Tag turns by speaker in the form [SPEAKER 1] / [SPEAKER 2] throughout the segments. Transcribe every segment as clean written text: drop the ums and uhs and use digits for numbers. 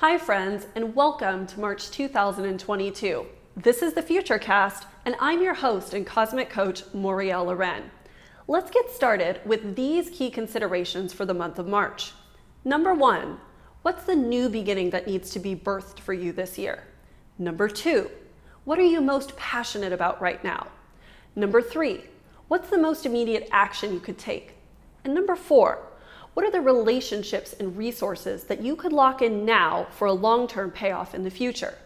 [SPEAKER 1] Hi friends, and welcome to March 2022. This is the Futurecast, and I'm your host and cosmic coach, Moriel Loren. Let's get started with these key considerations for the month of March. Number 1, what's the new beginning that needs to be birthed for you this year? Number 2, what are you most passionate about right now? Number 3, what's the most immediate action you could take? And number 4, what are the relationships and resources that you could lock in now for a long-term payoff in the future?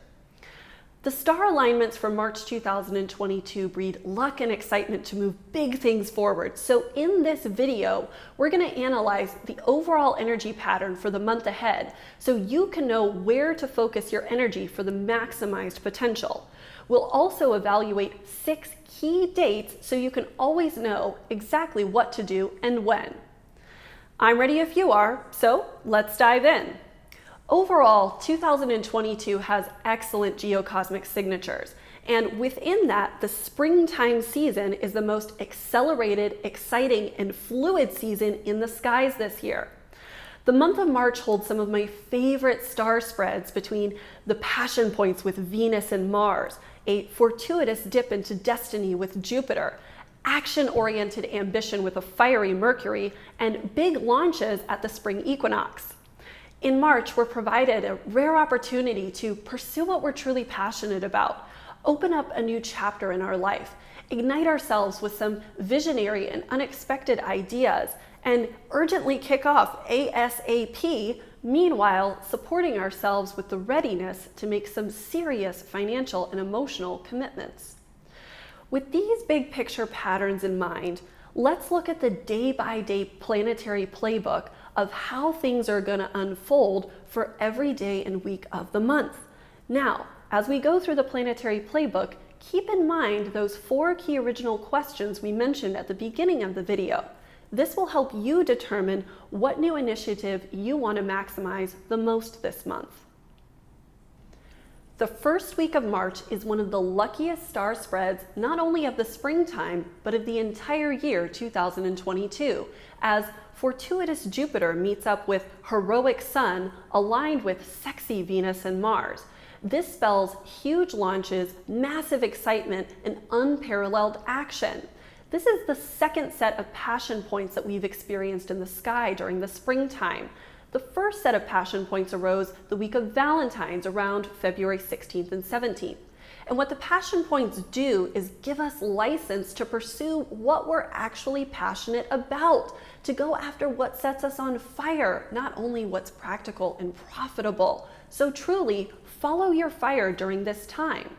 [SPEAKER 1] The star alignments for March 2022 breed luck and excitement to move big things forward. So in this video, we're going to analyze the overall energy pattern for the month ahead so you can know where to focus your energy for the maximized potential. We'll also evaluate 6 key dates so you can always know exactly what to do and when. I'm ready if you are, so let's dive in. Overall, 2022 has excellent geocosmic signatures, and within that, the springtime season is the most accelerated, exciting, and fluid season in the skies this year. The month of March holds some of my favorite star spreads between the passion points with Venus and Mars, a fortuitous dip into destiny with Jupiter, action-oriented ambition with a fiery Mercury, and big launches at the Spring Equinox. In March, we're provided a rare opportunity to pursue what we're truly passionate about, open up a new chapter in our life, ignite ourselves with some visionary and unexpected ideas, and urgently kick off ASAP, meanwhile supporting ourselves with the readiness to make some serious financial and emotional commitments. With these big picture patterns in mind, let's look at the day-by-day planetary playbook of how things are going to unfold for every day and week of the month. Now, as we go through the planetary playbook, keep in mind those 4 key original questions we mentioned at the beginning of the video. This will help you determine what new initiative you want to maximize the most this month. The first week of March is one of the luckiest star spreads not only of the springtime, but of the entire year 2022, as fortuitous Jupiter meets up with heroic Sun aligned with sexy Venus and Mars. This spells huge launches, massive excitement, and unparalleled action. This is the second set of passion points that we've experienced in the sky during the springtime. The first set of passion points arose the week of Valentine's around February 16th and 17th. And what the passion points do is give us license to pursue what we're actually passionate about, to go after what sets us on fire, not only what's practical and profitable. So truly, follow your fire during this time.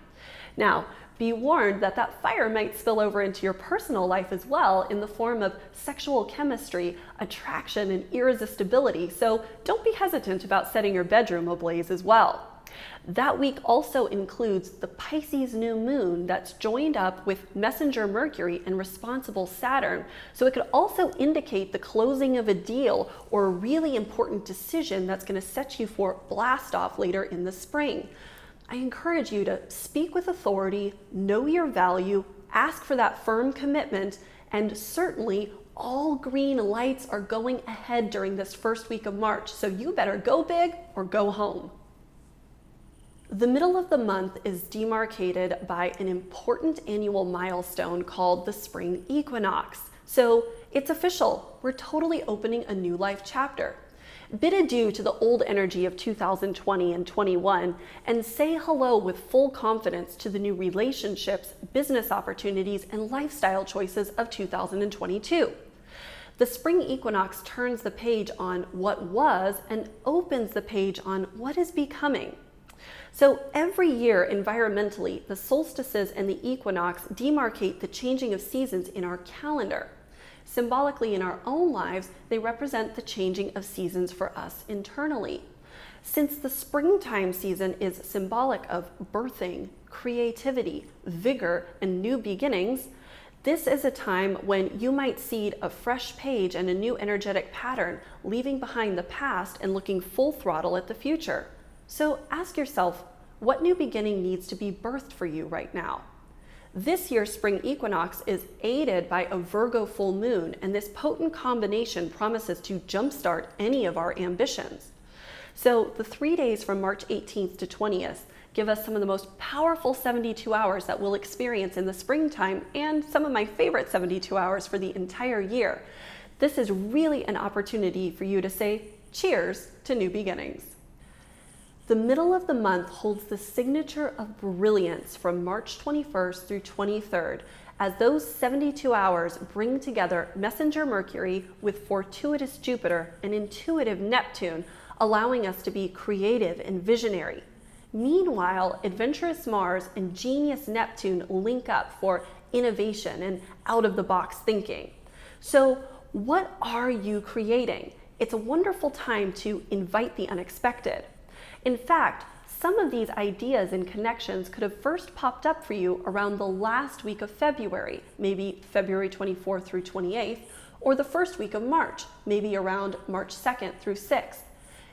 [SPEAKER 1] Now, be warned that that fire might spill over into your personal life as well in the form of sexual chemistry, attraction, and irresistibility, so don't be hesitant about setting your bedroom ablaze as well. That week also includes the Pisces new moon that's joined up with messenger Mercury and responsible Saturn, so it could also indicate the closing of a deal or a really important decision that's going to set you for blast off later in the spring. I encourage you to speak with authority, know your value, ask for that firm commitment, and certainly all green lights are going ahead during this first week of March, so you better go big or go home. The middle of the month is demarcated by an important annual milestone called the Spring Equinox. So it's official, we're totally opening a new life chapter. Bid adieu to the old energy of 2020 and 21 and say hello with full confidence to the new relationships, business opportunities, and lifestyle choices of 2022. The Spring Equinox turns the page on what was and opens the page on what is becoming. So every year environmentally, the solstices and the equinox demarcate the changing of seasons in our calendar. Symbolically in our own lives, they represent the changing of seasons for us internally. Since the springtime season is symbolic of birthing, creativity, vigor, and new beginnings, this is a time when you might seed a fresh page and a new energetic pattern, leaving behind the past and looking full throttle at the future. So ask yourself, what new beginning needs to be birthed for you right now? This year's spring equinox is aided by a Virgo full moon, and this potent combination promises to jumpstart any of our ambitions. So the 3 days from March 18th to 20th give us some of the most powerful 72 hours that we'll experience in the springtime and some of my favorite 72 hours for the entire year. This is really an opportunity for you to say cheers to new beginnings. The middle of the month holds the signature of brilliance from March 21st through 23rd, as those 72 hours bring together messenger Mercury with fortuitous Jupiter and intuitive Neptune, allowing us to be creative and visionary. Meanwhile, adventurous Mars and genius Neptune link up for innovation and out-of-the-box thinking. So, what are you creating? It's a wonderful time to invite the unexpected. In fact, some of these ideas and connections could have first popped up for you around the last week of February, maybe February 24th through 28th, or the first week of March, maybe around March 2nd through 6th.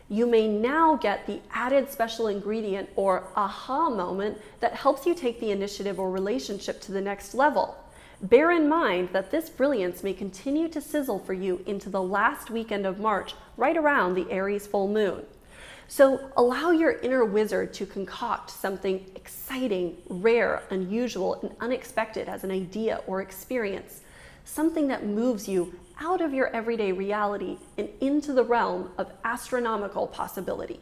[SPEAKER 1] You may now get the added special ingredient or aha moment that helps you take the initiative or relationship to the next level. Bear in mind that this brilliance may continue to sizzle for you into the last weekend of March, right around the Aries full moon. So allow your inner wizard to concoct something exciting, rare, unusual, and unexpected as an idea or experience, something that moves you out of your everyday reality and into the realm of astronomical possibility.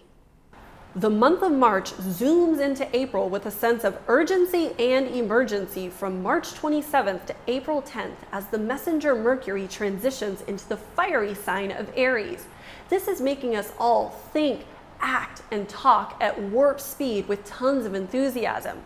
[SPEAKER 1] The month of March zooms into April with a sense of urgency and emergency from March 27th to April 10th as the messenger Mercury transitions into the fiery sign of Aries. This is making us all think, act, and talk at warp speed with tons of enthusiasm.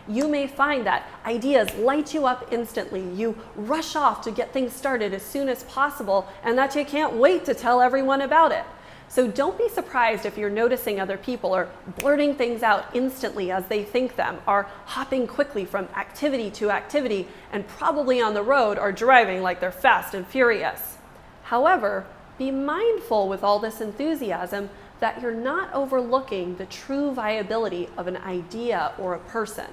[SPEAKER 1] You may find that ideas light you up instantly. You rush off to get things started as soon as possible, and that you can't wait to tell everyone about it. So don't be surprised if you're noticing other people are blurting things out instantly as they think them, are hopping quickly from activity to activity, and probably on the road are driving like they're fast and furious. However, be mindful with all this enthusiasm that you're not overlooking the true viability of an idea or a person,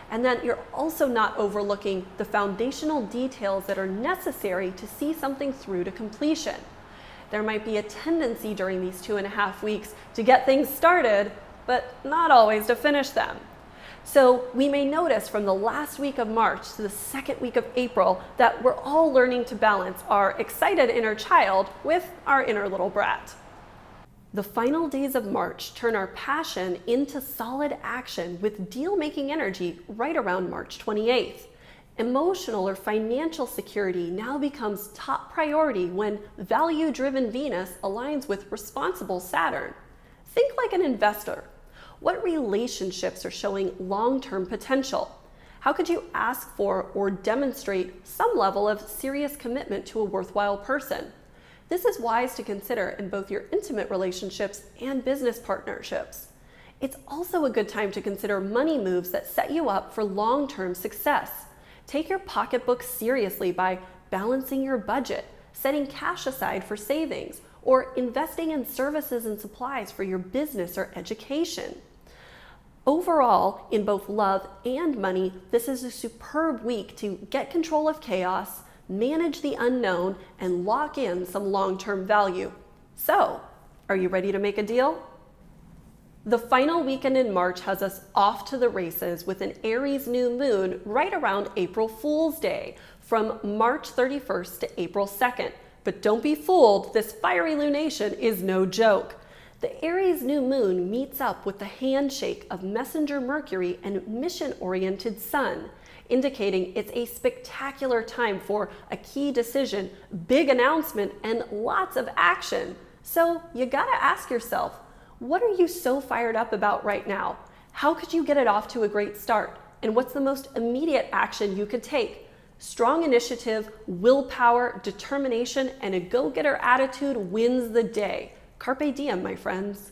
[SPEAKER 1] and that you're also not overlooking the foundational details that are necessary to see something through to completion. There might be a tendency during these 2.5 weeks to get things started, but not always to finish them. So we may notice from the last week of March to the second week of April that we're all learning to balance our excited inner child with our inner little brat. The final days of March turn our passion into solid action with deal-making energy right around March 28th. Emotional or financial security now becomes top priority when value-driven Venus aligns with responsible Saturn. Think like an investor. What relationships are showing long-term potential? How could you ask for or demonstrate some level of serious commitment to a worthwhile person? This is wise to consider in both your intimate relationships and business partnerships. It's also a good time to consider money moves that set you up for long-term success. Take your pocketbook seriously by balancing your budget, setting cash aside for savings, or investing in services and supplies for your business or education. Overall, in both love and money, this is a superb week to get control of chaos, manage the unknown, and lock in some long-term value. So, are you ready to make a deal? The final weekend in March has us off to the races with an Aries new moon right around April Fool's Day from March 31st to April 2nd. But don't be fooled, this fiery lunation is no joke. The Aries new moon meets up with the handshake of messenger Mercury and mission-oriented Sun, indicating it's a spectacular time for a key decision, big announcement, and lots of action. So you gotta ask yourself, what are you so fired up about right now? How could you get it off to a great start? And what's the most immediate action you could take? Strong initiative, willpower, determination, and a go-getter attitude wins the day. Carpe diem, my friends.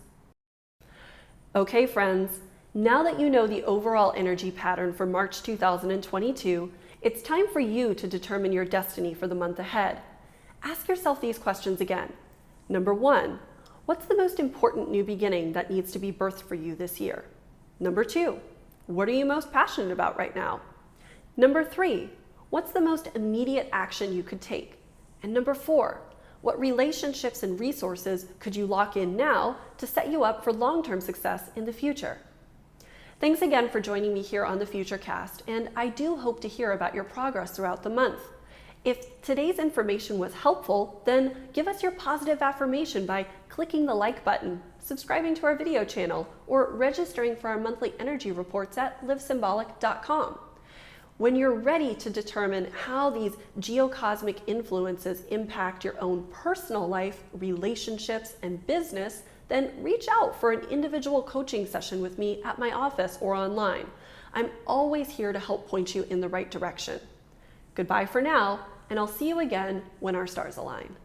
[SPEAKER 1] Okay, friends, now that you know the overall energy pattern for March 2022, it's time for you to determine your destiny for the month ahead. Ask yourself these questions again. Number 1, what's the most important new beginning that needs to be birthed for you this year? Number 2, what are you most passionate about right now? Number 3, what's the most immediate action you could take? And number 4, What relationships and resources could you lock in now to set you up for long-term success in the future? Thanks again for joining me here on the Futurecast, and I do hope to hear about your progress throughout the month. If today's information was helpful, then give us your positive affirmation by clicking the like button, subscribing to our video channel, or registering for our monthly energy reports at livesymbolic.com. When you're ready to determine how these geocosmic influences impact your own personal life, relationships, and business, then reach out for an individual coaching session with me at my office or online. I'm always here to help point you in the right direction. Goodbye for now, and I'll see you again when our stars align.